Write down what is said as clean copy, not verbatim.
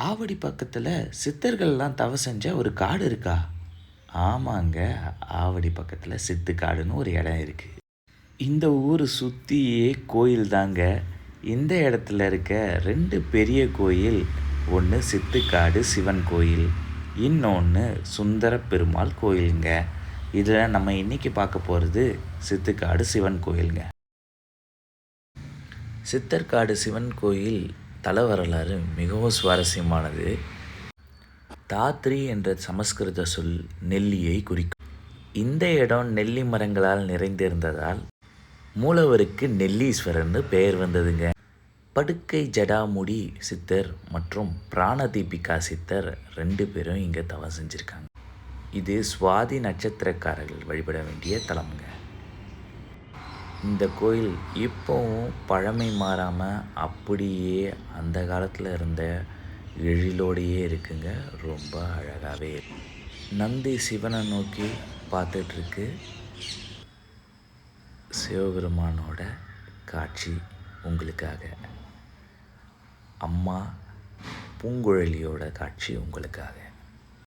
ஆவடி பக்கத்தில் சித்தர்கள்லாம் தவம் செஞ்ச ஒரு காடு இருக்கா? ஆமாங்க. ஆவடி பக்கத்தில் சித்துக்காடுன்னு ஒரு இடம் இருக்குது. இந்த ஊர் சுற்றியே கோயில் தாங்க. இந்த இடத்துல இருக்க 2 பெரிய கோயில், ஒன்று சித்துக்காடு சிவன் கோயில், இன்னொன்று சுந்தர பெருமாள் கோயிலுங்க. இதில் நம்ம இன்றைக்கி பார்க்க போகிறது சித்துக்காடு சிவன் கோயிலுங்க. சித்தர்காடு சிவன் கோயில் தல வரலாறு மிகவும் சுவாரஸ்யமானது. தாத்ரி என்ற சமஸ்கிருத சொல் நெல்லியை குறிக்கும். இந்த இடம் நெல்லி மரங்களால் நிறைந்திருந்ததால் மூலவருக்கு நெல்லீஸ்வரர்னு பெயர் வந்ததுங்க. படுக்கை ஜடாமுடி சித்தர் மற்றும் பிராணதீபிகா சித்தர் 2 பேரும் இங்கே தவம் செஞ்சுருக்காங்க. இது சுவாதி நட்சத்திரக்காரர்கள் வழிபட வேண்டிய தலம்ங்க. இந்த கோயில் இப்போவும் பழமை மாறாமல் அப்படியே அந்த காலத்தில் இருந்த எழிலோடையே இருக்குங்க. ரொம்ப அழகாகவே இருக்கு. நந்தி சிவனை நோக்கி பார்த்துட்ருக்கு. சிவபெருமானோட காட்சி உங்களுக்காக. அம்மா பூங்குழலியோட காட்சி உங்களுக்காக.